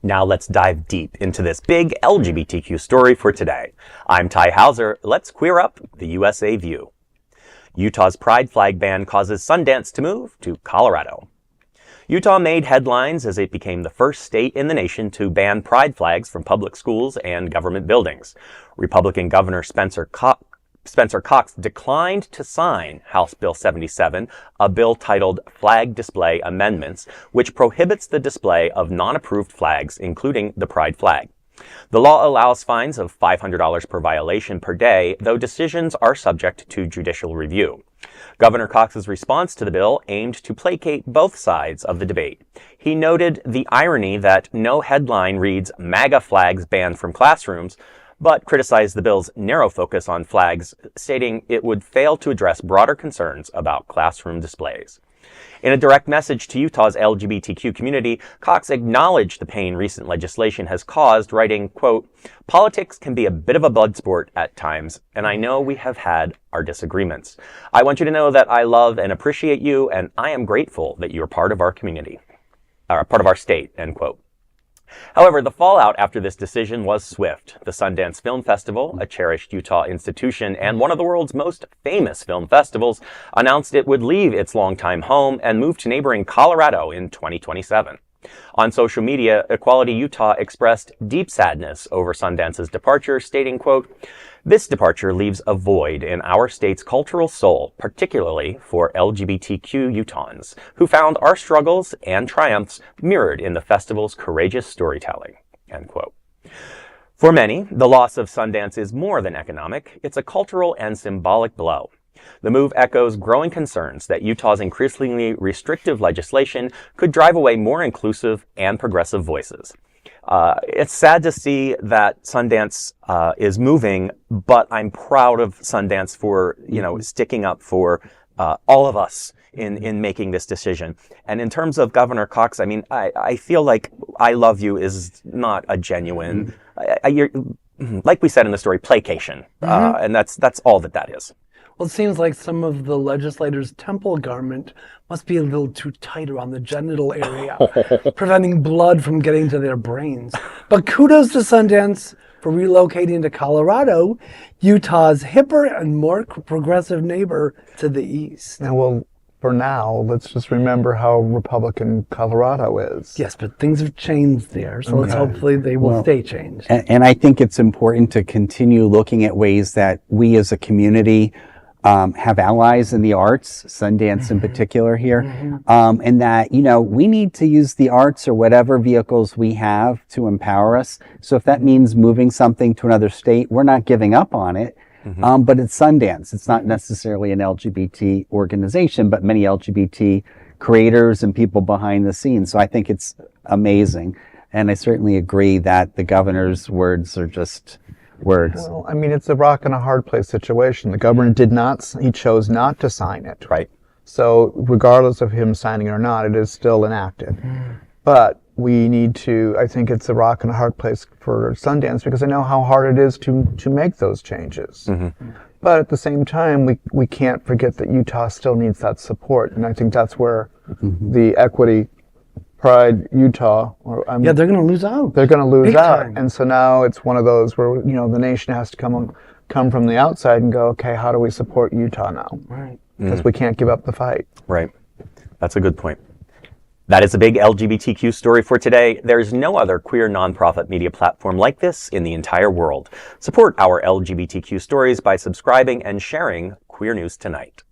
Now let's dive deep into this big LGBTQ story for today. I'm Ty Hauser. Let's queer up the USA view. Utah's pride flag ban causes Sundance to move to Colorado. Utah made headlines as it became the first state in the nation to ban pride flags from public schools and government buildings. Republican Governor Spencer Cox declined to sign House Bill 77, a bill titled Flag Display Amendments, which prohibits the display of non-approved flags, including the pride flag. The law allows fines of $500 per violation per day, though decisions are subject to judicial review. Governor Cox's response to the bill aimed to placate both sides of the debate. He noted the irony that no headline reads MAGA flags banned from classrooms, but criticized the bill's narrow focus on flags, stating it would fail to address broader concerns about classroom displays. In a direct message to Utah's LGBTQ community, Cox acknowledged the pain recent legislation has caused, writing, quote, "Politics can be a bit of a blood sport at times, and I know we have had our disagreements. I want you to know that I love and appreciate you, and I am grateful that you are part of our community, part of our state," end quote. However, the fallout after this decision was swift. The Sundance Film Festival, a cherished Utah institution and one of the world's most famous film festivals, announced it would leave its longtime home and move to neighboring Colorado in 2027. On social media, Equality Utah expressed deep sadness over Sundance's departure, stating, quote, "This departure leaves a void in our state's cultural soul, particularly for LGBTQ Utahns, who found our struggles and triumphs mirrored in the festival's courageous storytelling," end quote. For many, the loss of Sundance is more than economic. It's a cultural and symbolic blow. The move echoes growing concerns that Utah's increasingly restrictive legislation could drive away more inclusive and progressive voices. It's sad to see that Sundance is moving, but I'm proud of Sundance for, sticking up for all of us in making this decision. And in terms of Governor Cox, I feel like "I love you" is not a genuine, like we said in the story, placation. And that's all that is. Well, it seems like some of the legislators' temple garment must be a little too tight around the genital area, preventing blood from getting to their brains. But kudos to Sundance for relocating to Colorado, Utah's hipper and more progressive neighbor to the east. Well, for now, let's just remember how Republican Colorado is. Yes, but things have changed there, so let's hopefully they will stay changed. And I think it's important to continue looking at ways that we as a community have allies in the arts, Sundance in particular here, and that, we need to use the arts or whatever vehicles we have to empower us. So if that means moving something to another state, we're not giving up on it. But it's Sundance. It's not necessarily an LGBT organization, but many LGBT creators and people behind the scenes. So I think it's amazing. And I certainly agree that the governor's words are just words. Well, it's a rock and a hard place situation. The governor he chose not to sign it. Right. So regardless of him signing it or not, it is still enacted. But we need to, I think it's a rock and a hard place for Sundance because I know how hard it is to make those changes. But at the same time, we can't forget that Utah still needs that support. And I think that's where the Equity Pride Utah, they're going to lose out. They're going to lose Big out. time. And so now it's one of those where, the nation has to come from the outside and go, okay, how do we support Utah now? Right. Because we can't give up the fight. Right. That's a good point. That is a big LGBTQ story for today. There's no other queer nonprofit media platform like this in the entire world. Support our LGBTQ stories by subscribing and sharing Queer News Tonight.